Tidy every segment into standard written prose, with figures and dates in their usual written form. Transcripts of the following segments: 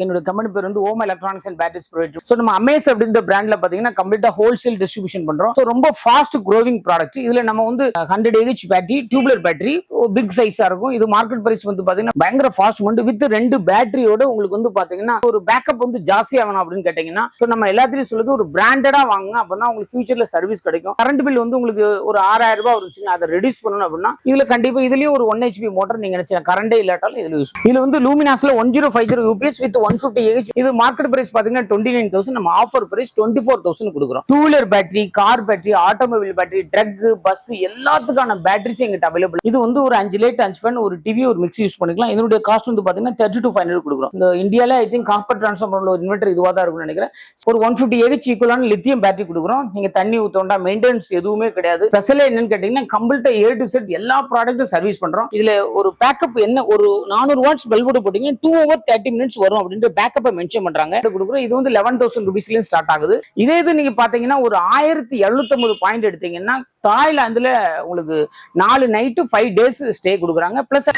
என்னோட கம்பெனி பேர் வந்து Om electronics and batteries private. So நம்ம அமேஸ் அப்படின்ற பிராண்ட்ல பாத்தீங்கன்னா கம்ப்ளீட்டா ஹோல்சேல் டிஸ்ட்ரிபியூஷன் பண்றோம். ஸோ ரொம்ப ஃபாஸ்ட் க்ரோவிங் ப்ராடக்ட். இதுல நம்ம வந்து 100 AH battery, tubular battery, big சைஸா இருக்கும். இது மார்க்கெட் பிரைஸ் வந்து பாத்தீங்கன்னா பயங்கர ஃபாஸ்ட் மூவ்மெண்ட் வித் 2 பேட்டரியோட உங்களுக்கு வந்து பாத்தீங்கன்னா ஒரு பேக்கப் வந்து ஜாஸ்தி ஆகணும் அப்படின்னு கேட்டீங்கன்னா ஸோ நம்ம எல்லாத்தையும் சொல்லுது ஒரு பிராண்டடா வாங்க. அப்பதான் உங்களுக்கு ஃபியூச்சர்ல சர்வீஸ் கிடைக்கும். கரண்ட் பில் வந்து உங்களுக்கு ஒரு 6000 ரூபாய் வருச்சுன்னா அதை ரெடியூஸ் பண்ணணும் அப்படின்னா இதுல கண்டிப்பா இதுலயும் ஒரு 1 HP மோட்டர் நீங்க நினைச்சா கரண்டே இல்லாட்டாலும் இதுல யூஸ். இதுல வந்து லூமினாஸ்ல 1050 UPS வித் 150 AH. இது மார்க்கெட் பிரைஸ் பாத்தீங்கன்னா 29,000. நம்ம ஆஃபர் பிரைஸ் 24,000 கொடுக்குறோம். Two wheeler battery, car battery, automobile battery, truck, bus எல்லாத்துக்கான பேட்டரிஸ் எங்கிட்ட அவைலபிள். இது வந்து ஒரு 5 லைட், 5 ஃபேன், ஒரு டிவி, ஒரு மிக்ஸி யூஸ் பண்ணிக்கலாம். இதனுடைய காஸ்ட் வந்து பாத்தீங்கன்னா 32,500 கொடுக்குறோம். இந்த இந்தியால ஐ திங்க் காப்பர் டிரான்ஸ்ஃபார்மர்ல ஒரு இன்வெர்டர் இதுவா தான் இருக்கும்னு நினைக்கிறேன். ஒரு 150 AH ஈக்குவலான லித்தியம் பேட்டரி கொடுக்குறோம். நீங்க தண்ணி ஊத்தோண்டா மெயின்டெனன்ஸ் எதுவுமே கிடையாது. ஸ்பெஷலா என்னன்னு கேட்டீங்கன்னா கம்ப்ளீட்டா A to Z எல்லா ப்ராடக்ட்டும் சர்வீஸ் பண்றோம். இதுல ஒரு பேக்கப் என்ன ஒரு 400 வாட்ஸ் பல்போட போட்டீங்கன்னா 2 hours 30 minutes வரும் அப்படின்ற பேக்கப்பை மென்ஷன் பண்றாங்க. கொடுக்குறோம். இது வந்து 11,000 ரூபீஸ்ல ஸ்டார்ட் ஆகுது. இதே இது நீங்க பாத்தீங்கன்னா ஒரு 1750 பாயிண்ட் எடுத்தீங்கன்னா தாய்லாந்துல உங்களுக்கு 4 நைட்டு 5 days ஸ்டே கொடுக்குறாங்க. பிளஸ்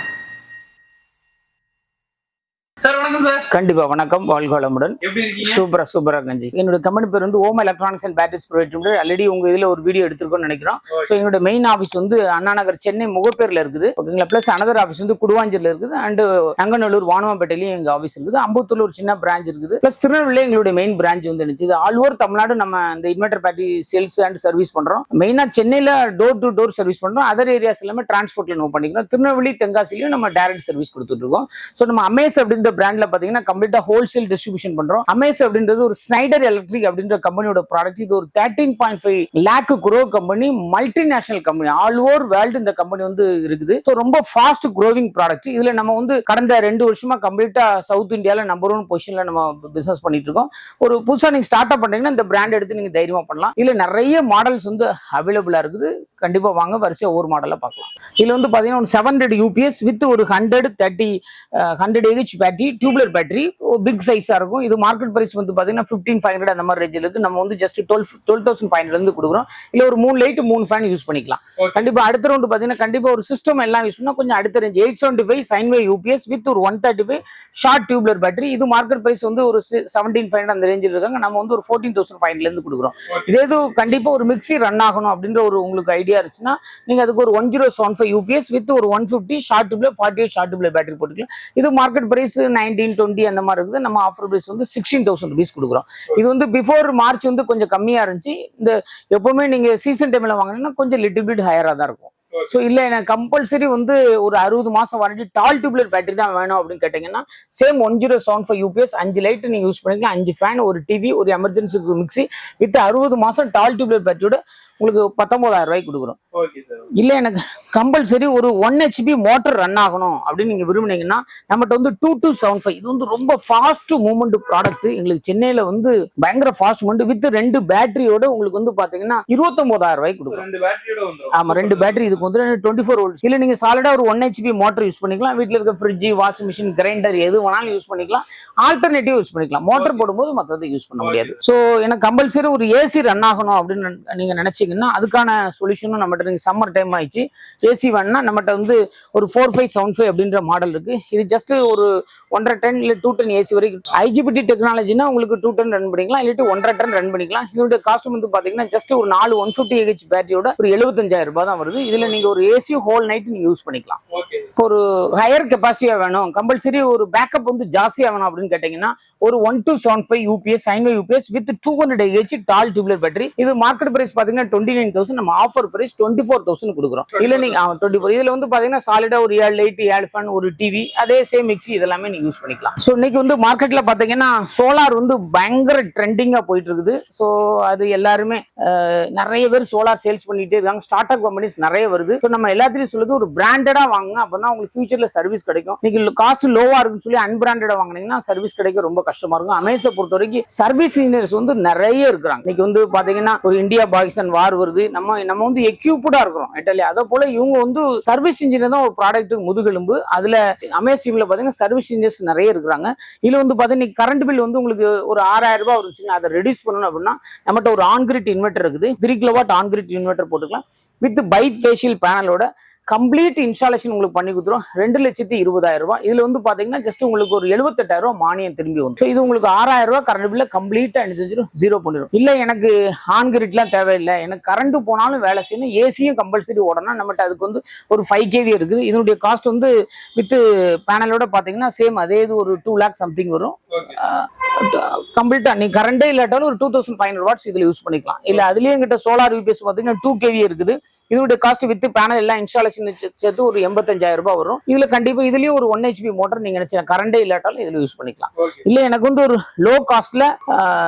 சார் வணக்கம் சார். கண்டிப்பா வணக்கம், வாழ்க வளமுடன். எப்படி இருக்கீங்க? சூப்பரா கஞ்சி. என்னோட கம்பெனி பேர் வந்து Om electronics and batteries private limited. Already உங்க இதுல ஒரு வீடியோ எடுத்திருக்கோம்னு நினைக்கிறோம். ஸோ என்னோட மெயின் ஆஃபீஸ் வந்து அண்ணா நகர் சென்னை முகப்பேர்ல இருக்குது. ஓகேங்களா. பிளஸ் அனதர் ஆஃபீஸ் வந்து குடுவாஞ்சூர்ல இருக்குது. அண்ட் நங்கநல்லூர் வானமாப்பேட்டையிலையும் எங்க ஆஃபீஸ் இருக்குது. அம்பத்தூர்ல ஒரு சின்ன பிரான்ச் இருக்குது. பிளஸ் திருநெல்வேலியில எங்களுடைய மெயின் பிரான்ச் வந்து இருந்துச்சு. ஆல் ஓவர் தமிழ்நாடு நம்ம இந்த inverter battery sales and service பண்றோம். மெயினா சென்னையில டோர் டு டோர் சர்வீஸ் பண்றோம். அதர் ஏரியாஸ் எல்லாமே டிரான்ஸ்போர்ட்ல நோ பண்ணிக்கிறோம். திருநெல்வேலி, தென்காசிலையும் நம்ம டைரக்ட் சர்வீஸ் கொடுத்துட்டு இருக்கோம். ஸோ நம்ம அமேஸ் அப்படின்ற பிராண்ட்ல பாத்தீங்கன்னா கம்ப்ளீட்டா ஹோல்சேல் டிஸ்ட்ரிபியூஷன் பண்றோம். அமேஸ் அப்படின்றது ஒரு ஸ்னைடர் எலக்ட்ரிக் அப்படின்ற கம்பெனியோட ப்ராடக்ட். இது ஒரு 13.5 lakh crore company, multinational company. All over world இந்த கம்பெனி வந்து இருக்குது. ஸோ ரொம்ப ஃபாஸ்ட் க்ரோவிங் ப்ராடக்ட். இதுல நம்ம வந்து கடந்த 2 வருஷமா கம்ப்ளீட்டா சவுத் இந்தியால நம்பர் 1 பொசிஷன்ல நம்ம பிசினஸ் பண்ணிட்டு இருக்கோம். ஒரு புதுசா நீங்க ஸ்டார்ட் அப் பண்றீங்கன்னா இந்த பிராண்ட் எடுத்து நீங்க தைரியமா பண்ணலாம். இதுல நிறைய மாடல்ஸ் வந்து அவைலபிளா இருக்குது. கண்டிப்பா வாங்க, வரிசையா ஒரு மாடலை பார்க்கலாம். இதுல வந்து பாத்தீங்கன்னா 700 UPS வித் ஒரு 100 AH battery, tubular battery, big சைஸா இருக்கும். இது மார்க்கெட் பிரைஸ் வந்து பாத்தீங்கன்னா 15,500 அந்த மாதிரி ரேஞ்சில் இருக்கு. நம்ம வந்து ஜஸ்ட் 12,500 இருந்து கொடுக்குறோம். இல்ல ஒரு 3 லைட் 3 ஃபேன் யூஸ் பண்ணிக்கலாம். கண்டிப்பா அடுத்த ரவுண்ட் பாத்தீங்கன்னா கண்டிப்பா ஒரு சிஸ்டம் எல்லாம் யூஸ் பண்ணா கொஞ்சம் அடுத்த range 875 sine wave UPS with ஒரு 135 ஷார்ட் டியூப்லர் பேட்டரி. இது மார்க்கெட் பிரைஸ் வந்து ஒரு 17,500 அந்த ரேஞ்சில் இருக்காங்க. நம்ம வந்து ஒரு 14,500 இருந்து கொடுக்குறோம். இதே இது கண்டிப்பா ஒரு மிக்ஸி ரன் ஆகணும் அப்படின்ற ஒரு உங்களுக்கு ஐடியா இருந்துச்சுன்னா நீங்க அதுக்கு ஒரு 1075 UPS வித் ஒரு 150 short tubular 48 short tubular battery போட்டுக்கலாம். இது மார்க்கெட் பிரைஸ் 1920 அந்த மாதிரி இருக்குது. நம்ம ஆஃபர் பிரைஸ் வந்து 16,000 rupees கொடுக்குறோம். இது வந்து பிஃபோர் மார்ச் வந்து கொஞ்சம் கம்மியா இருந்துச்சு. இந்த எப்பவுமே நீங்க சீசன் டைம்ல வாங்கினீங்கன்னா கொஞ்சம் லிட்டில் பிட் ஹையரா தான் இருக்கும். ஸோ இல்லை எனக்கு கம்பல்சரி வந்து ஒரு 60 மாசம் வாரண்டி டால் டியூப்லர் பேட்டரி தான் வேணும் அப்படின்னு கேட்டீங்கன்னா சேம் 1075 UPS 5 லைட் நீங்க யூஸ் பண்ணிக்கலாம். 5 ஃபேன், ஒரு டிவி, ஒரு எமர்ஜென்சி மிக்ஸி வித் 60 மாசம் டால் டியூப்லர் பேட்டரியோட உங்களுக்கு 19,000 ரூபாய்க்கு கொடுக்குறோம். இல்ல எனக்கு கம்பல்சரி ஒரு 1 HP மோட்டர் ரன் ஆகணும் அப்படின்னு நீங்க விரும்புனீங்கன்னா நம்மகிட்ட வந்து 2275. இது வந்து ரொம்ப ஃபாஸ்ட் மூவ்மெண்ட் ப்ராடக்ட். எங்களுக்கு சென்னையில வந்து பயங்கர ஃபாஸ்ட் மூவ்மெண்ட் வித் 2 பேட்டரியோட உங்களுக்கு வந்து பாத்தீங்கன்னா 29,000 ரூபாய்க்கு கொடுக்குறோம். ஆமா, 2 பேட்டரி. இதுக்கு வந்து 24 volts. இல்ல நீங்க சாலிடா ஒரு 1 HP மோட்டர் யூஸ் பண்ணிக்கலாம். வீட்டுல இருக்க ஃப்ரிட்ஜ், வாஷிங் மிஷின், கிரைண்டர் எது வேணாலும் யூஸ் பண்ணிக்கலாம். ஆல்டர்னேட்டிவ் யூஸ் பண்ணிக்கலாம். மோட்டர் போடும்போது மற்றது யூஸ் பண்ண முடியாது. ஸோ எனக்கு கம்பல்சரி ஒரு ஏசி ரன் ஆகணும் அப்படின்னு நீங்க நினைச்சீங்கன்னா அதுக்கான சொல்யூஷனும் நம்மகிட்ட நீங்க சம்மர் டைம் ஆயிடுச்சு ஏசி வேணும்னா நம்மகிட்ட வந்து ஒரு 4575 அப்படின்ற மாடல் இருக்கு. இது ஜஸ்ட் ஒரு 1.5 ton இல்ல 2 ton ஏசி வரைக்கும் IGBT டெக்னாலஜினா உங்களுக்கு 2 ton ரன் பண்ணிக்கலாம். இல்லாட்டி 1.5 ton ரன் பண்ணிக்கலாம். இதோட காஸ்ட் வந்து பாத்தீங்கன்னா ஜஸ்ட் ஒரு 4 150 AH பேட்டரியோட ஒரு 75,000 ரூபாய் தான் வருது. இதுல நீங்க ஒரு ஏசி ஹோல் நைட் நீங்க யூஸ் பண்ணிக்கலாம். ஒரு ஹையர் கெப்பாசிட்டியா வேணும், கம்பல்சரி ஒரு பேக்கப் வந்து ஜாஸ்தியா வேணும் அப்படின்னு கேட்டீங்கன்னா ஒரு 1275 UPS sine wave UPS with 200 AH tall tubular battery. இது மார்க்கெட் பிரைஸ் பாத்தீங்கன்னா 29,000. நம்ம ஆஃபர் பிரைஸ் 24,000 கொடுக்குறோம். இல்ல நீங்க 24. இதுல வந்து பாத்தீங்கன்னா சாலிடா ஒரு 7 லைட், 7 ஃபேன், ஒரு டிவி, அதே சேம் மிக்ஸி இதெல்லாமே நீங்க யூஸ் பண்ணிக்கலாம். ஸோ இன்னைக்கு வந்து மார்க்கெட்ல பாத்தீங்கன்னா சோலார் வந்து பயங்கர ட்ரெண்டிங்கா போயிட்டு இருக்குது. ஸோ அது எல்லாருமே நிறைய பேர் சோலார் சேல்ஸ் பண்ணிட்டே இருக்காங்க. ஸ்டார்ட் அப் கம்பெனிஸ் நிறைய வருது. ஸோ நம்ம எல்லாத்தையும் சொல்லுது ஒரு பிராண்டடா வாங்க. அப்பதான் உங்களுக்கு ஃபியூச்சர்ல சர்வீஸ் கிடைக்கும். நீங்க காஸ்ட் லோவா இருக்குன்னு சொல்லி அன்பிராண்டடா வாங்கினீங்கன்னா சர்வீஸ் கிடைக்க ரொம்ப கஷ்டமா இருக்கும். அமேஸை பொறுத்த வரைக்கும் சர்வீஸ் இன்ஜினியர்ஸ் வந்து நிறைய இருக்கிறாங்க. இன்னைக்கு வந்து பாத்தீங்கன்னா ஒரு இந்தியா பாகிஸ்தான் வார் வருது. நம்ம வந்து எக்யூப்டா இருக்கிறோம் இட்டாலியா. அதே போல இவங்க வந்து சர்வீஸ் இன்ஜினியர் தான் ஒரு ப்ராடக்ட்டுக்கு முதுகெலும்பு. அதுல அமேஸ் டீம்ல பாத்தீங்கன்னா சர்வீஸ் இன்ஜினியர்ஸ் நிறைய இருக்கிறாங்க. இதுல வந்து பாத்தீங்கன்னா கரண்ட் பில் வந்து உங்களுக்கு ஒரு 6000 ரூபாய் வருச்சுன்னா அதை ரெடியூஸ் பண்ணணும் அப்படின்னா நம்மகிட்ட ஒரு ஆன் கிரிட் இன்வெர்டர் இருக்குது. 3 kW ஆன் கிரிட் இன்வெர்டர் போட்டுக்கலாம் வித் பை ஃபேஷியல் பேனலோட கம்ப்ளீட் இன்ஸ்டாலேஷன் உங்களுக்கு பண்ணி கொடுத்துரும் 2,20,000 ரூபாய். இதுல வந்து பாத்தீங்கன்னா ஜஸ்ட் உங்களுக்கு ஒரு 78,000 ரூபாய் மானியம் திரும்பி வரும். So இது உங்களுக்கு 6,000 ரூபாய் கரண்ட் பில்ல கம்ப்ளீட்டா என்ன செஞ்சிடும், ஜீரோ பண்ணிடும். இல்ல எனக்கு ஆன் கிரிட்லாம் தேவையில்லை, எனக்கு கரண்ட் போனாலும் வேலை செய்யணும், ஏசியும் கம்பல்சரி ஓடணும், நம்மகிட்ட அதுக்கு வந்து ஒரு 5 kV இருக்குது. இதனுடைய காஸ்ட் வந்து வித் பேனலோட பாத்தீங்கன்னா சேம் அதே இது ஒரு 2 lakh சம்திங் வரும். கம்ப்ளீட்டா நீ கரண்டே இல்லாட்டாலும் ஒரு 2,500 வாட்ஸ் இதுல யூஸ் பண்ணிக்கலாம். இல்ல அதுலயே எங்கிட்ட சோலார் யூபிஎஸ் பாத்தீங்கன்னா 2 kV இருக்குது. இதனுடைய காஸ்ட் வித் பேனல் எல்லாம் இன்ஸ்டாலேஷன் சேர்த்து ஒரு 85,000 ரூபாய் வரும். இதுல கண்டிப்பா இதுலயும் ஒரு 1 HP மோட்டர் நீங்க நினைச்சா கரண்டே இல்லாட்டாலும் இதுல யூஸ் பண்ணிக்கலாம். இல்ல எனக்கு வந்து ஒரு லோ காஸ்ட்ல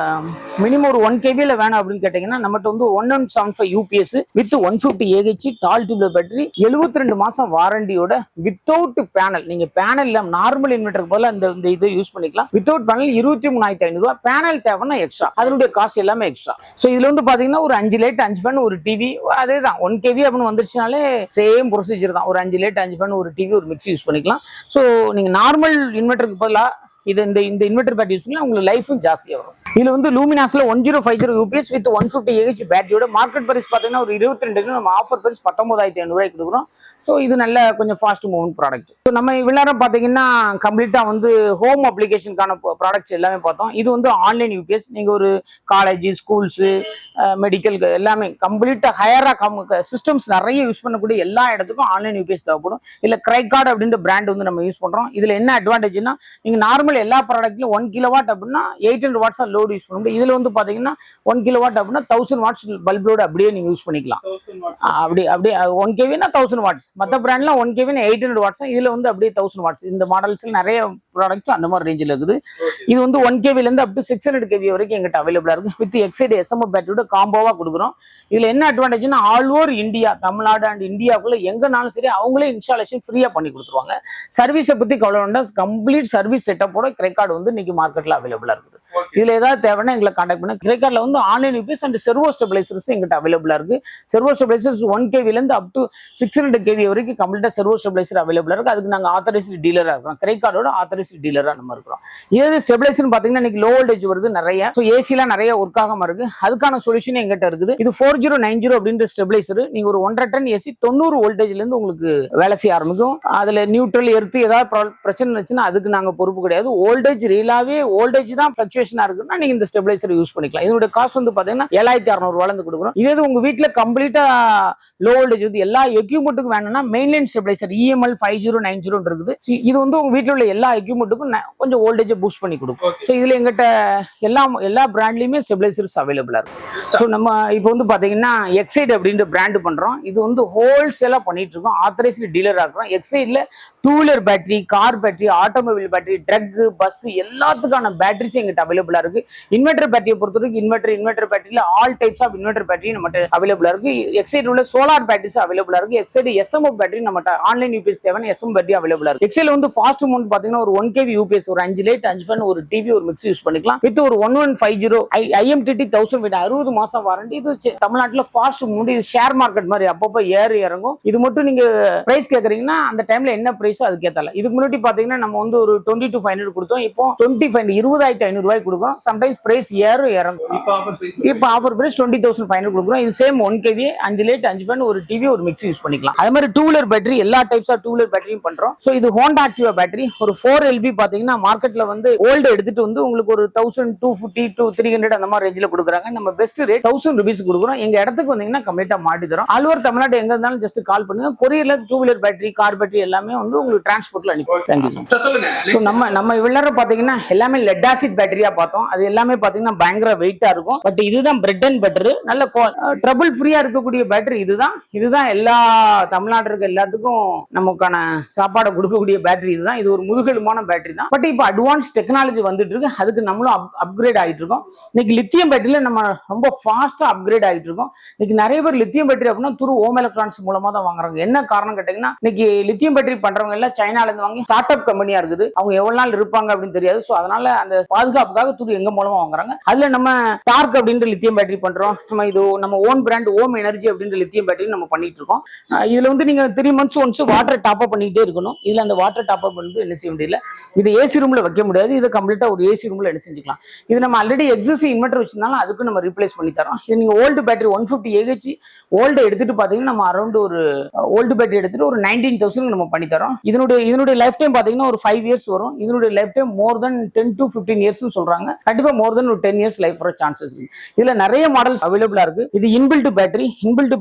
மினிமம் ஒரு 1 kV வேணும் அப்படின்னு கேட்டீங்கன்னா நம்மகிட்ட வந்து 1175 UPS with 150 AH tall tubular battery 72 மாசம் வாரண்டியோட வித்தவுட் பேனல். நீங்க பேனல் இல்லாம நார்மல் இன்வெர்டருக்கு பதிலா இந்த இதை யூஸ் பண்ணிக்கலாம். வித்தவுட் பேனல் 23,500 ரூபாய். பேனல் தேவைன்னா எக்ஸ்ட்ரா, அதனுடைய காஸ்ட் எல்லாமே எக்ஸ்ட்ரா. சோ இதுல வந்து பாத்தீங்கன்னா ஒரு 5 லைட் 5 ஃபேன் ஒரு டிவி அதேதான் 1 kV அப்படின்னு வந்துருச்சுனாலே சேம் ப்ரொசீஜர் தான். ஒரு 5 லைட் 5 ஃபேன் ஒரு டிவி ஒரு மிக்ஸி யூஸ் பண்ணிக்கலாம். ஸோ நீங்க நார்மல் இன்வெர்டருக்கு பதிலாக இந்த இன்வெர்டர் பேட்டரி யூஸ் பண்ணி உங்களுக்கு லைஃபும் ஜாஸ்தியா வரும். இதுல வந்து லூமினாஸ்ல 1050 UPS வித் 150 AH பேட்டரியோட மார்க்கெட் பிரைஸ் பாத்தீங்கன்னா ஒரு 22 நம்ம ஆஃபர் பிரைஸ் 19,500 ரூபாய்க்கு கொடுக்குறோம். ஸோ இது நல்ல கொஞ்சம் ஃபாஸ்ட் மூவிங் ப்ராடக்ட். ஸோ நம்ம இவ்வளோ பார்த்தீங்கன்னா கம்ப்ளீட்டா வந்து ஹோம் அப்ளிகேஷனுக்கான ப்ராடக்ட்ஸ் எல்லாமே பார்த்தோம். இது வந்து ஆன்லைன் UPS. நீங்க ஒரு காலேஜ், ஸ்கூல்ஸ், மெடிக்கல் எல்லாமே கம்ப்ளீட்டா ஹையரா சிஸ்டம்ஸ் நிறைய யூஸ் பண்ணக்கூடிய எல்லா இடத்துக்கும் ஆன்லைன் UPS தேவைப்படும். இல்ல கிரைகார்டு அப்படின்ற பிராண்ட் வந்து நம்ம யூஸ் பண்றோம். இதுல என்ன அட்வான்டேஜ்னா நீங்க நார்மல் எல்லா ப்ராடக்ட்லயும் 1 kW அப்படின்னா 800 வாட்ஸ் லோடு யூஸ் பண்ண முடியும். இதுல வந்து பாத்தீங்கன்னா 1 kW அப்படின்னா 1000 வாட்ஸ் பல்ப் லோடு அப்படியே நீங்க யூஸ் பண்ணிக்கலாம். அப்படியே 1 kV 1000 வாட்ஸ். மற்ற பிராண்ட்ல 1 kV 800 வாட்ஸ். இதுல வந்து அப்படியே 1000 வாட்ஸ். இந்த மாடல்ஸ்ல நிறைய ப்ராடக்ட்ஸ் அந்த மாதிரி ரேஞ்சில் இருக்குது. இது வந்து 1 kV இருந்து அப் டு 600 kV வரைக்கும் எங்கிட்ட அவைலபிளா இருக்கு. வித் எக்ஸைட் SMF பேட்டரியோட காம்போவா கொடுக்குறோம். இதுல என்ன அட்வான்டேஜ்னா all over India, Tamil Nadu and இந்தியாவுக்குள்ள எங்கனாலும் சரி அவங்களே இன்ஸ்டாலேஷன் ஃப்ரீயா பண்ணி கொடுத்துருவாங்க. சர்வீஸை பத்தி கவலை வேண்டாம். கம்ப்ளீட் சர்வீஸ் செட்டப்போட கிரைகார்டு வந்து இன்னைக்கு மார்க்கெட்ல அவைலபிளா இருக்குது. இதுல ஏதாவது தேவைன்னா எங்களை கான்டாக்ட் பண்ண. கிரைகார்ட்ல வந்து online UPS and servo stabilisers எங்கிட்ட அவைலபிளா இருக்கு. செர்வோ ஸ்டெபிலைசர்ஸ் 1 kV இருந்து அப் டு 600 kV வரைக்கும் கம்ப்ளீட்டா செர்வோ ஸ்டெபிலைசர் அவைலபிளா இருக்கு. அதுக்கு நாங்க ஆத்தரைஸ்டு டீலரா இருக்கோம். கிரைகார்டோட ஆத்தரைஸ்டு டீலரா நம்ம இருக்கிறோம். இது ஸ்டெபிலைசர் பாத்தீங்கன்னா இன்னைக்கு லோ வோல்டேஜ் வருது நிறைய. ஸோ ஏசிலாம் நிறைய ஒர்க் ஆகாம இருக்கு. அதுக்கான சொல்யூஷன் எங்கிட்ட இருக்குது. இது 4090 அப்படின்ற ஸ்டெபிலைசர். நீங்க ஒரு 1.5 டன் ஏசி 90 வோல்டேஜ்ல இருந்து உங்களுக்கு வேலை செய்ய ஆரம்பிக்கும். அதுல நியூட்ரல் எர்த்து ஏதாவது பிரச்சனை இருந்துச்சுன்னா அதுக்கு நாங்க பொறுப்பு கிடையாது. வோல்டேஜ் ரீலாவே வோல்டேஜ் தான் ஃபிளக்சுவேஷனா இருக்குன்னா நீங்க இந்த ஸ்டெபிலைசர் யூஸ் பண்ணிக்கலாம். இதோட காஸ்ட் வந்து பாத்தீங்கன்னா 7,600 ரூபாயில இருந்து கொடுக்குறோம். இதே உங்க வீட்டுல கம்ப்ளீட்டா லோ வோல்டேஜ் வந்து எல்லா எக்யூப்மெண்ட்டுக்கும் வேணும்னா மெயின்லைன் ஸ்டெபிலைசர் EML 5090 இருக்குது. இது வந்து உங்க வீட்டுல உள்ள எல்லா எக்யூப்மெண்ட்டுக்கும் கொஞ்சம் வோல்டேஜ் பூஸ்ட் பண்ணி கொடுக்கும். ஸோ இதுல எங்கிட்ட எல்லா பிராண்ட்லயுமே ஸ்டெபிலைசர்ஸ் அவைலபிளா இருக்கு. ஸோ நம்ம இப்போ வந்து பாத்தீங்கன்னா எக்ஸைட் அப்படின்ற பிராண்ட் பண்றோம். இது வந்து ஹோல்சேலா பண்ணிட்டு இருக்கோம். ஆத்தரைஸ்டு டீலரா இருக்கிறோம். எக்ஸைட்ல 2 wheeler battery, car battery, automobile battery, truck, bus எல்லாத்துக்கான பேட்டரிஸ் எங்கிட்ட அவைலபிளா இருக்கு. இன்வெர்டர் பேட்டரியை பொறுத்தவரைக்கும் இன்வெர்டர் பேட்டரியில all types of inverter battery நம்மகிட்ட அவைலபிளா இருக்கு. எக்ஸைட் உள்ள சோலார் பேட்டரிஸ் அவைலபிளா இருக்கு. எக்ஸைட் SMF பேட்டரி நம்மகிட்ட ஆன்லைன் UPS தேவையான SMF பேட்டரி அவைலபிளா இருக்கு. எக்ஸைட்ல வந்து ஃபாஸ்ட் மூவ் பாத்தீங்கன்னா ஒரு 1 kV UPS ஒரு 5 லைட் 5 ஃபேன் ஒரு டிவி ஒரு மிக்ஸி யூஸ் பண்ணிக்கலாம். வித் ஒரு 1150 IMTT 1000 விட 60 மாசம் வாரண்டி. இது தமிழ்நாட்டுல ஃபாஸ்ட் மூவ். இது ஷேர் மார்க்கெட் மாதிரி அப்பப்போ ஏறி இறங்கும். இது மட்டும் நீங்க பிரைஸ் கேக்குறீங்கன்னா அந்த டைம்ல என்ன பிரைஸோ அதுக்கு ஏத்தால. இதுக்கு முன்னாடி பாத்தீங்கன்னா நம்ம வந்து ஒரு 22,500 கொடுத்தோம். இப்போ 20,500 ரூபாய் கொடுக்கும். சம்டைம்ஸ் பிரைஸ் இறங்கும். இப்போ ஆஃபர் பிரைஸ் 20,500 கொடுக்குறோம். இது சேம் 1 kV 5 லைட் 5 ஃபேன் ஒரு டிவி ஒரு மிக்ஸி யூஸ் பண்ணிக்கலாம். அதே மாதிரி 2 வீலர் பேட்டரி எல்லா டைப்ஸ் ஆஃப் 2 வீலர் பேட்டரியும் பண்றோம். ஸோ இது ஹோண்டா ஆக்டிவா பேட்டரி ஒரு 4 LB பாத்தீங்கன்னா மார்க்கெட்ல வந்து ஓல்டு எடுத்துட்டு வந்து உங்களுக்கு ஒரு 1250 to 300 அந்த மாதிரி ரேஞ்சில் கொடுக்குறாங்க. நம்ம பெஸ்ட் ரேட் 1000 rupees கொடுக்குறோம். எங்க இடத்துக்கு வந்தீங்கன்னா கம்ப்ளீட்டா மாட்டி தரோம். ஆல் ஓவர் தமிழ்நாடு எங்க இருந்தாலும் ஜஸ்ட் கால் பண்ணுங்க. கொரியர்ல 2 வீலர் பேட்டரி, கார் பேட்டரி எல்லாமே வந்து உங்களுக்கு டிரான்ஸ்போர்ட்ல அனுப்பி. தேங்க்யூ. ஸோ நம்ம இவ்வளவு பாத்தீங்கன்னா எல்லாமே லெட் ஆசிட் பேட்டரியா பார்த்தோம். அது எல்லாமே பாத்தீங்கன்னா பயங்கர வெயிட்டா இருக்கும். பட் இதுதான் பிரெட் அண்ட் பட்டர். நல்ல ட்ரபிள் ஃப்ரீயா இருக்கக்கூடிய பேட்டரி இதுதான் எல்லா தமிழ்நாடு இருக்க எல்லாத்துக்கும் நமக்கான சாப்பாடை கொடுக்கக்கூடிய பேட்டரி இதுதான். இது ஒரு முதுகெலும்பான பேட்டரி தான். பட் இப்போ அட்வான்ஸ் டெக்னாலஜி வந்துட்டு இருக்கு. அதுக்கு நம்மளும் அப்கிரேட் ஆகிட்டு இருக்கோம். இன்னைக்கு லித்தியம் பேட்டரியில நம்ம ரொம்ப ஃபாஸ்டா அப்கிரேட் ஆகிட்டு இருக்கோம். இன்னைக்கு நிறைய பேர் லித்தியம் பேட்டரி அப்படின்னா துரு ஓம் எலக்ட்ரானிக்ஸ் மூலமா தான் வாங்குறாங்க. என்ன காரணம் கேட்டீங்கன்னா இன்னைக்கு லித்தியம் பேட்டரி பண்றவங்க பண்றவங்க எல்லாம் சைனால இருந்து வாங்கி ஸ்டார்ட் அப் கம்பெனியா இருக்குது. அவங்க எவ்வளவு நாள் இருப்பாங்க அப்படின்னு தெரியாது. சோ அதனால அந்த பாதுகாப்புக்காக துரு எங்க மூலமா வாங்குறாங்க. அதுல நம்ம டார்க் அப்படின்ற லித்தியம் பேட்டரி பண்றோம். நம்ம ஓன் பிராண்ட் ஓம் எனர்ஜி அப்படின்ற லித்தியம் பேட்டரி நம்ம பண்ணிட்டு இருக்கோம். இதுல வந்து நீங்க 3 months once water top up பண்ணிட்டே இருக்கணும். இதுல அந்த வாட்டர் டாப் அப் வந்து என்ன செய்ய முடியல, இது ஏசி ரூம்ல வைக்க முடியாது. இது கம்ப்ளீட்டா ஒரு ஏசி ரூம்ல என்ன செஞ்சுக்கலாம். இது நம்ம ஆல்ரெடி எக்ஸிஸ்டிங் இன்வெர்டர் வச்சிருந்தாலும் அதுக்கு நம்ம ரீப்ளேஸ் பண்ணி தரோம். இது நீங்க ஓல்டு பேட்டரி 150 AH ஓல்டு எடுத்துட்டு பாத்தீங்கன்னா நம்ம அரௌண்ட் ஒரு ஓல்டு பேட்டரி எடுத்துட்டு ஒரு 19,000 நம்ம பண்ணி தரோம். இதனுடைய லைஃப் டைம் பாத்தீங்கன்னா ஒரு 5 years வரும். இதனுடைய life time more then 10 to 15 years சொல்றாங்க. கண்டிப்பா மோர் தென் ஒரு 10 years லைஃப் வர சான்சஸ் இருக்கு. இதுல நிறைய மாடல்ஸ் அவைலபிளா இருக்கு. இது இன்பில்ட்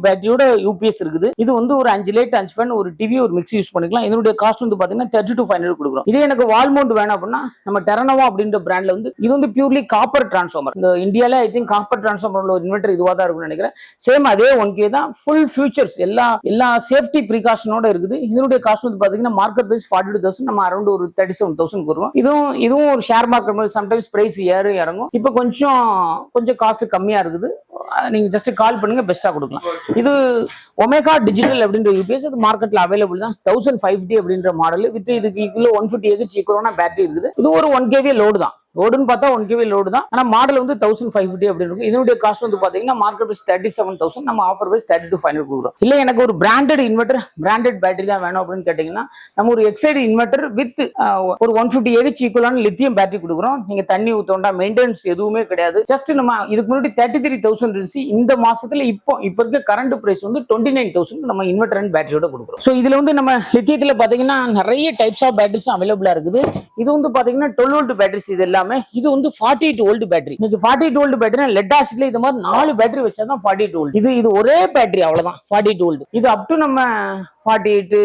பேட்டரியோட யூபிஎஸ் இருக்குது. இது வந்து ஒரு 5 லைட் 5 ஃபேன் ஒரு டிவி ஒரு மிக்ஸி யூஸ் பண்ணிக்கலாம். இதனுடைய காஸ்ட் வந்து பாத்தீங்கன்னா 32,500 கொடுக்குறோம். இதே எனக்கு வால் மவுண்ட் வேணும் அப்படின்னா நம்ம டெரனோவா அப்படின்ற பிராண்ட்ல வந்து இது வந்து பியூர்லி காப்பர் டிரான்ஸ்ஃபார்மர். இந்த இந்தியால ஐ திங்க் காப்பர் டிரான்ஸ்ஃபார்மர் ஒரு இன்வெர்டர் இதுவா தான் இருக்கும்னு நினைக்கிறேன். சேம் அதே 1K தான். ஃபுல் ஃபியூச்சர்ஸ் எல்லா சேஃப்டி ப்ரிகாஷனோட இருக்குது. இதனுடைய காஸ்ட் வந்து பாத்தீங்கன்னா மார்க்கெட் பிரைஸ் 42,000 நம்ம அரௌண்ட் ஒரு 37,000 வருவோம். இதுவும் ஒரு ஷேர் மார்க்கெட் சம்டைம்ஸ் பிரைஸ் ஏறும் இறங்கும். இப்போ கொஞ்சம் காஸ்ட் கம்மியா இருக்குது. நீங்க ஜஸ்ட் கால் பண்ணுங்க, பெஸ்டா கொடுக்கலாம். இது ஒமேகா டிஜிட்டல் அப்படின்ற யூபிஎஸ் இது மார்க்கெட்ல அவைலபிள் தான். 1550 அப்படின்ற மாடல் வித் இதுக்கு 150 AH ஈக்குவலான பேட்டரி இருக்குது. இது ஒரு 1 kVA லோடு தான். லோடுன்னு பார்த்தா 1 kVA லோடு தான். ஆனா மாடல் வந்து 1550 அப்படின்னு இருக்கும். இதனுடைய காஸ்ட் வந்து பாத்தீங்கன்னா மார்க்கெட் பிரைஸ் 37,000 நம்ம ஆஃபர் பிரைஸ் 32,500 கொடுக்குறோம். இல்ல எனக்கு ஒரு பிராண்டட் இன்வெர்டர் பிராண்டட் பேட்டரி தான் வேணும் அப்படின்னு கேட்டீங்கன்னா நம்ம ஒரு எக்ஸைடு இன்வெர்டர் வித் ஒரு 150 AH ஈக்குவலான லித்தியம் பேட்டரி கொடுக்குறோம். நீங்க தண்ணி ஊத்தோண்டா மெயின்டெனன்ஸ் எதுவுமே கிடையாது. ஜஸ்ட் நம்ம இதுக்கு முன்னாடி 33,000 இருந்துச்சு. இந்த மாசத்துல இப்போ இருக்க கரண்ட் பிரைஸ் வந்து 29,000 நம்ம இன்வெர்டர் அண்ட் பேட்டரியோட கொடுக்குறோம். ஸோ இதுல வந்து நம்ம லித்தியத்துல பாத்தீங்கன்னா நிறைய டைப்ஸ் ஆஃப் பேட்டரிஸ் அவைலபிளா இருக்குது. இது வந்து பாத்தீங்கன்னா 12 வோல்ட் பேட்டரிஸ் இது எல்லாமே. இது வந்து 48 வோல்ட் பேட்டரி. இன்னைக்கு 48 வோல்ட் பேட்டரி லெட் ஆசிட்ல இது மாதிரி 4 பேட்டரி வச்சாதான் 48 வோல்ட். இது ஒரே பேட்டரி அவ்வளவுதான் 48 வோல்ட். இது அப் டு நம்ம 48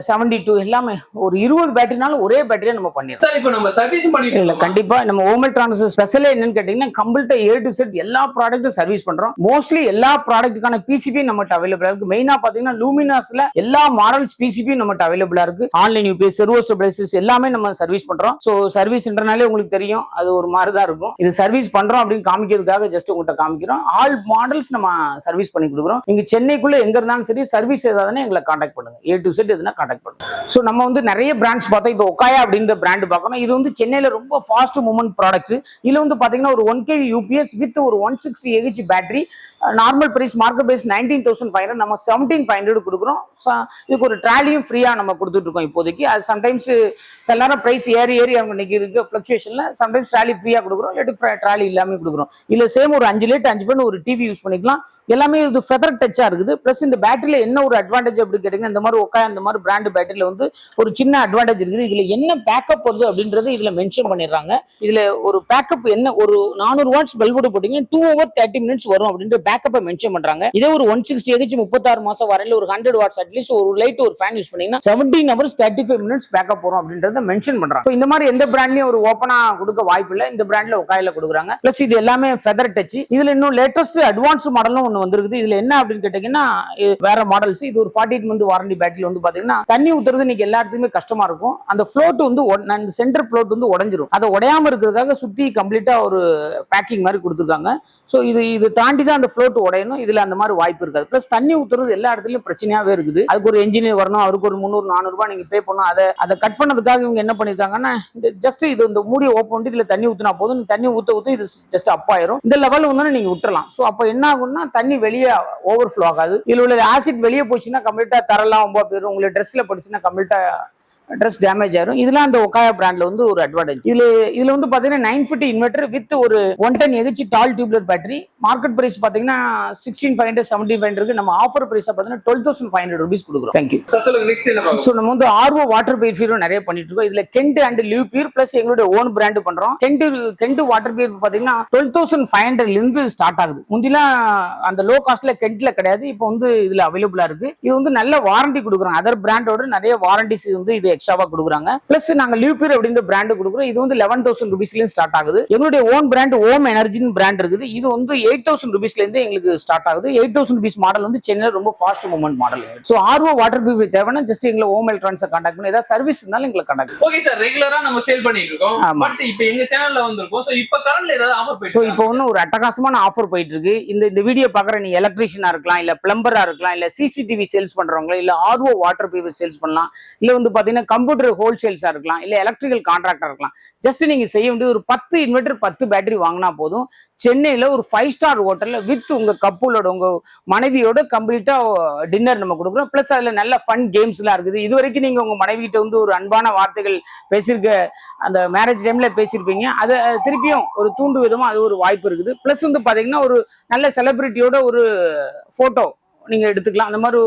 72 எல்லாமே ஒரு 20 பேட்டரினாலும் ஒரே பேட்டரியா நம்ம பண்ணிடலாம். சார் இப்போ நம்ம சர்வீஸ் பண்ணிட்டு இல்ல கண்டிப்பா நம்ம ஓமல் டிரான்ஸ் ஸ்பெஷல் என்னன்னு கேட்டீங்கன்னா கம்ப்ளீட்டா A to Z எல்லா ப்ராடக்ட்டும் சர்வீஸ் பண்றோம். மோஸ்ட்லி எல்லா ப்ராடக்ட்டுக்கான PCB நம்மகிட்ட அவைலபிளா இருக்கு. மெயினா பாத்தீங்கன்னா லூமினாஸ்ல எல்லா மாடல்ஸ் PCB நம்மகிட்ட அவைலபிளா இருக்கு. ஆன்லைன் யூபிஎஸ் சர்வோ ஸ்டெபிலைசர்ஸ் எல்லாமே நம்ம சர்வீஸ் பண்றோம். சோ சர்வீஸ்ன்றனாலே உங்களுக்கு தெரியும் அது ஒரு மாதிரி தான் இருக்கும். இது சர்வீஸ் பண்றோம் அப்படின்னு காமிக்கிறதுக்காக ஜஸ்ட் உங்கள்கிட்ட காமிக்கிறோம். ஆல் மாடல்ஸ் நம்ம சர்வீஸ் பண்ணி கொடுக்குறோம். நீங்க சென்னைக்குள்ள எங்க இருந்தாலும் சரி சர்வீஸ் ஏதாவது எங்களை கான்டாக்ட் பண்ணுங்க. A to Z எதுனா கான்டாக்ட் பண்ணுங்க. சோ நம்ம வந்து நிறைய பிராண்ட்ஸ் பார்த்தோம். இப்போ ஒகாயா அப்படின்ற பிராண்ட் பார்க்கணும். இது வந்து சென்னையில ரொம்ப ஃபாஸ்ட் மூவ்மெண்ட் ப்ராடக்ட். இதுல வந்து பாத்தீங்கன்னா ஒரு 1 kV UPS வித் ஒரு 160 AH battery. Normal price market price 19,500 நம்ம 17,500 கொடுக்குறோம். இதுக்கு ஒரு ட்ராலியும் ஃப்ரீயா நம்ம கொடுத்துட்டு இருக்கோம் இப்போதைக்கு. அது சம்டைம்ஸ் சில நேரம் பிரைஸ் ஏறி இன்னைக்கு இருக்க பிளக்சுவேஷன்ல சம்டைம்ஸ் ட்ராலி ஃப்ரீயா கொடுக்குறோம், இல்லாட்டி ட்ராலி எல்லாமே கொடுக்குறோம். இல்ல சேம் ஒரு 5 லைட் 5 ஃபேன் ஒரு டிவி யூஸ் பண்ணிக்கலாம். எல்லாமே இது ஃபெதர் டச்சா இருக்குது. பிளஸ் இந்த பேட்டரியில என்ன ஒரு அட்வான்டேஜ் அப்படி கேட்டீங்கன்னா இந்த மாதிரி ஒக்காயா இந்த மாதிரி பிராண்ட் பேட்டரியில வந்து ஒரு சின்ன அட்வான்டேஜ் இருக்குது. இதுல என்ன பேக்கப் வருது அப்படின்றது இதுல மென்ஷன் பண்ணிடுறாங்க. இதுல ஒரு பேக்கப் என்ன ஒரு 400 வாட்ஸ் பல்போடு போட்டீங்கன்னா 2 hours 30 minutes வரும் அப்படின்ற பேக்கப்பை மென்ஷன் பண்றாங்க. இதே ஒரு 160 AH 36 மாசம் வரையில ஒரு 100 வாட்ஸ் அட்லீஸ்ட் ஒரு லைட் ஒரு ஃபேன் யூஸ் பண்ணீங்கன்னா 17 hours 35 minutes பேக்கப் வரும் அப்படின்றத மென்ஷன் பண்றாங்க. இந்த மாதிரி எந்த பிராண்ட்லயும் ஒரு ஓப்பனா கொடுக்க வாய்ப்பு இல்லை. இந்த பிராண்ட்ல ஒக்காயில கொடுக்குறாங்க. பிளஸ் இது எல்லாமே ஃபெதர் டச். இதுல இன்னும் லேட்டஸ்ட் அட்வான்ஸ் மாடலும் வந்திருக்குது. இதுல என்ன அப்படின்னு கேட்டீங்கன்னா வேற மாடல்ஸ். இது ஒரு 48 month வாரண்டி பேட்டரி வந்து பாத்தீங்கன்னா தண்ணி ஊத்துறது இன்னைக்கு எல்லாத்துக்குமே கஷ்டமா இருக்கும். அந்த ஃப்ளோட் வந்து அந்த சென்டர் ஃப்ளோட் வந்து உடைஞ்சிரும். அதை உடையாம இருக்கிறதுக்காக சுத்தி கம்ப்ளீட்டா ஒரு பேக்கிங் மாதிரி கொடுத்துருக்காங்க. சோ இது தாண்டி தான் அந்த ஃப்ளோட் உடையணும். இதுல அந்த மாதிரி வாய்ப்பு இருக்காது. பிளஸ் தண்ணி ஊத்துறது எல்லா இடத்துலயும் பிரச்சனையாவே இருக்குது. அதுக்கு ஒரு என்ஜினியர் வரணும், அவருக்கு ஒரு 300-400 ரூபாய் நீங்க பே பண்ணணும். அதை கட் பண்ணதுக்காக இவங்க என்ன பண்ணிருக்காங்கன்னா ஜஸ்ட் இது இந்த மூடியை ஓப்பன் பண்ணி இதுல தண்ணி ஊத்தினா போதும். தண்ணி ஊத்த இது ஜஸ்ட் அப் ஆயிரும். இந்த லெவல் வந்து நீங்க விட்டுறலாம். சோ அப்ப என்ன ஆகும்னா தண்ணி வெளியே ஓவர்ஃப்ளோ ஆகாது. இதுல உள்ள ஆசிட் வெளியே போச்சுன்னா கம்ப்ளீட்டா தரலாம் ரொம்ப பேரும். உங்களுக்கு ட்ரெஸ்ல படிச்சுன்னா கம்ப்ளீட்டா ட்ரெஸ் டேமேஜ் ஆயிரும். இதெல்லாம் அந்த ஒகாயா பிராண்ட்ல வந்து ஒரு அட்வான்டேஜ். இதுல வந்து பாத்தீங்கன்னா 950 இன்வெர்டர் வித் ஒரு 110 AH டால் டியூப்லெட் பேட்டரி. மார்க்கெட் பிரைஸ் பாத்தீங்கன்னா 16,500 17,500 இருக்கு. நம்ம ஆஃபர் பிரைஸ் பாத்தீங்கன்னா 12,500 ரூபீஸ் கொடுக்குறோம். தேங்க்யூ. சோ நம்ம வந்து ஆர்வோ வாட்டர் பியூரிஃபையர் நிறைய பண்ணிட்டு இருக்கோம். இதுல கெண்ட் அண்ட் லிவ் பியூர் பிளஸ் எங்களுடைய ஓன் பிராண்ட் பண்றோம். கெண்ட் வாட்டர் பியூர் பாத்தீங்கன்னா 12,500 இருந்து ஸ்டார்ட் ஆகுது. முந்திலாம் அந்த லோ காஸ்ட்ல கெண்ட்ல கிடையாது. இப்போ வந்து இதுல அவைலபிளா இருக்கு. இது வந்து நல்ல வாரண்டி கொடுக்குறாங்க. அதர் பிராண்டோட நிறைய வாரண்டிஸ் வந்து இது எக்ஸ்ட்ராவா கொடுக்குறாங்க. பிளஸ் நாங்க லிவ்பியூர் அப்படின்ற பிராண்ட் கொடுக்குறோம். இது வந்து 11,000 ரூபீஸ்ல ஸ்டார்ட் ஆகுது. எங்களுடைய ஓன் பிராண்ட் ஓம் எனர்ஜின் பிராண்ட் இருக்குது. இது வந்து 8,000 ரூபீஸ்ல இருந்து எங்களுக்கு ஸ்டார்ட் ஆகுது. 8,000 ரூபீஸ் மாடல் வந்து சென்னையில ரொம்ப fast movement model. So RO water purify தேவைன்னா ஜஸ்ட் எங்களை ஓம் எலக்ட்ரானிக்ஸ் கான்டாக்ட் பண்ணி ஏதாவது சர்வீஸ் இருந்தாலும் எங்களை கான்டாக்ட். ஓகே சார், ரெகுலரா நம்ம சேல் பண்ணிட்டு இருக்கோம். பட் இப்போ எங்க சேனல்ல வந்திருக்கோம். சோ இப்போ கரண்ட்ல ஏதாவது ஆஃபர் போயிட்டு இருக்கு. இப்போ வந்து ஒரு அட்டகாசமான ஆஃபர் போயிட்டு இருக்கு. இந்த வீடியோ பாக்குற நீ எலக்ட்ரீஷியனா இருக்கலாம், இல்ல பிளம்பரா இருக்கலாம், இல்ல சிசிடிவி சேல்ஸ் பண்றவங்க, இல்ல ஆர்வோ வாட்டர் பியூரிஃபை சேல்ஸ் பண்ணலாம், இல்ல வந்து பாத்தீங்கன்னா கம்ப்யூட்டர் ஹோல்சேல்ஸா இருக்கலாம், இல்ல எலக்ட்ரிக்கல் கான்ட்ராக்டா இருக்கலாம். ஜஸ்ட் நீங்க செய்ய வேண்டியது ஒரு 10 இன்வெர்டர் 10 பேட்டரி வாங்கினா போதும். சென்னையில ஒரு 5 ஸ்டார் ஹோட்டல்ல வித் உங்க கப்புளோட உங்க மனைவியோட கம்ப்ளீட்டா டின்னர் நம்ம கொடுக்குறோம். பிளஸ் அதுல நல்ல ஃபன் கேம்ஸ் எல்லாம் இருக்குது. இது வரைக்கும் நீங்க உங்க மனைவி கிட்ட வந்து ஒரு அன்பான வார்த்தைகள் பேசியிருக்க, அந்த மேரேஜ் டைம்ல பேசியிருப்பீங்க. அதை திருப்பியும் ஒரு தூண்டு விதமா அது ஒரு வாய்ப்பு இருக்குது. பிளஸ் வந்து பாத்தீங்கன்னா ஒரு நல்ல செலிபிரிட்டியோட ஒரு போட்டோ நீங்க எடுத்துக்கலாம். அந்த மாதிரி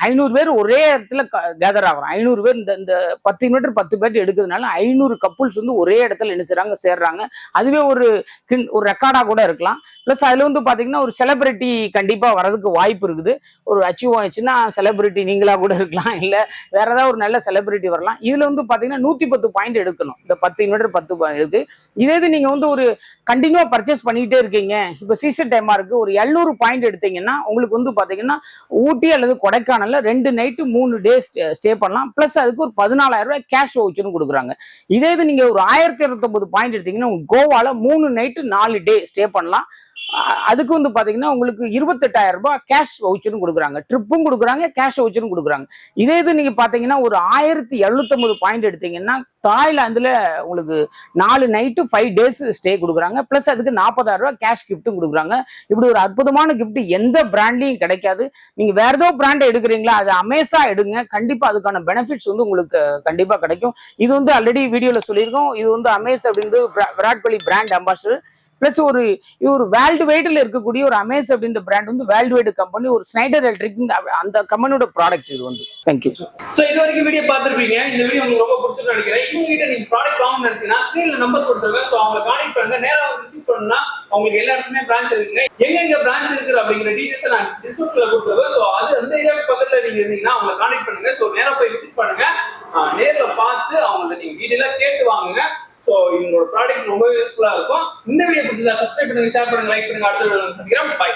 500 பேர் ஒரே இடத்துல கேதர் ஆகிறோம். 500 பேர் இந்த 10 இன்வெர்டர் 10 பேர் எடுக்கிறதுனால 500 கப்புள்ஸ் வந்து ஒரே இடத்துல என்ன செய்றாங்க, சேர்றாங்க. அதுவே ஒரு ரெக்கார்டா கூட இருக்கலாம். பிளஸ் அதுல வந்து பாத்தீங்கன்னா ஒரு செலிபிரிட்டி கண்டிப்பா வரதுக்கு வாய்ப்பு இருக்குது. ஒரு அச்சீவ் ஆயிடுச்சுன்னா செலிபிரிட்டி நீங்களா கூட இருக்கலாம், இல்ல வேற ஏதாவது ஒரு நல்ல செலிபிரிட்டி வரலாம். இதுல வந்து பாத்தீங்கன்னா 110 பாயிண்ட் எடுக்கணும். இந்த 10 இன்வெர்டர் 10 இருக்கு. இதே இது நீங்க வந்து ஒரு கண்டினியூவா பர்ச்சேஸ் பண்ணிக்கிட்டே இருக்கீங்க, இப்ப சீசன் டைமா இருக்கு, ஒரு 700 பாயிண்ட் எடுத்தீங்கன்னா உங்களுக்கு வந்து பாத்தீங்கன்னா ஊட்டி அல்லது கொடைக்கானல்ல 2 நைட்டு 3 டே ஸ்டே பண்ணலாம். பிளஸ் அதுக்கு ஒரு 14,000 ரூபாய் கேஷ் வவுச்சரும் கொடுக்குறாங்க. இதே இது நீங்க ஒரு 1209 பாயிண்ட் எடுத்தீங்கன்னா கோவால 3 நைட்டு 4 டே ஸ்டே பண்ணலாம். அதுக்கு வந்து பாத்தீங்கன்னா உங்களுக்கு 28,000 ரூபாய் கேஷ் வவுச்சரும் கொடுக்குறாங்க. ட்ரிப்பும் கொடுக்குறாங்க, கேஷ் வவுச்சரும் கொடுக்குறாங்க. இதே இது நீங்க பாத்தீங்கன்னா ஒரு 1750 பாயிண்ட் எடுத்தீங்கன்னா தாய்லாந்துல உங்களுக்கு 4 நைட்டு 5 டேஸ் ஸ்டே கொடுக்குறாங்க. பிளஸ் அதுக்கு 40,000 ரூபாய் கேஷ் கிஃப்ட்டும் கொடுக்குறாங்க. இப்படி ஒரு அற்புதமான கிஃப்ட் எந்த பிராண்ட்லயும் கிடைக்காது. நீங்க வேற ஏதோ பிராண்ட் எடுக்கிறீங்களா, அது அமேசா எடுங்க. கண்டிப்பா அதுக்கான பெனிஃபிட்ஸ் வந்து உங்களுக்கு கண்டிப்பா கிடைக்கும். இது வந்து ஆல்ரெடி வீடியோல சொல்லியிருக்கோம். இது வந்து அமேஸ் அப்படின்றது Virat Kohli brand ambassador. Plus ஒரு வேர்ல்டு வைடுல இருக்கக்கூடிய ஒரு அமேஸ் அப்படின்ற பிராண்ட் வந்து வேர்ல்டு வைடு கம்பெனி, ஒரு ஸ்னைடர் எலக்ட்ரிக் அந்த கம்பெனியோட ப்ராடக்ட் இது வந்து. தேங்க்யூ. சோ இது வரைக்கும் வீடியோ பார்த்திருப்பீங்க. இந்த வீடியோ உங்களுக்கு ரொம்ப பிடிச்சிருக்கும்னு நினைக்கிறேன். இவங்க கிட்ட நீங்க ப்ராடக்ட் வாங்கணும்னு நினைச்சீங்கன்னா ஸ்கிரீன்ல நம்பர் கொடுத்துருங்க. சோ அவங்களை கான்டாக்ட் பண்ணுங்க. நேரா வந்து விசிட் பண்ணா அவங்களுக்கு எல்லா இடத்துலயுமே பிரான்ச் இருக்குங்க. எங்க பிரான்ச் இருக்கு அப்படிங்கிற டீடைல்ஸ் நான் டிஸ்கிரிப்ஷன்ல கொடுத்துருவேன். சோ அது அந்த ஏரியாவுக்கு பக்கத்துல நீங்க இருந்தீங்கன்னா அவங்களை கான்டாக்ட் பண்ணுங்க. சோ நேரா போய் விசிட் பண்ணுங்க. நேர்ல பார்த்து அவங்களை நீங்க டீடைலா கேட்டு வாங்குங்க. சோ இவங்களோட ப்ராடக்ட் ரொம்ப யூஸ்ஃபுல்லா இருக்கும். இந்த வீடியோ பிடிச்சதா சப்ஸ்கிரைப் பண்ணுங்க, ஷேர் பண்ணுங்க, லைக் பண்ணுங்க. அடுத்த வீடியோல சந்திக்கிறேன். பை.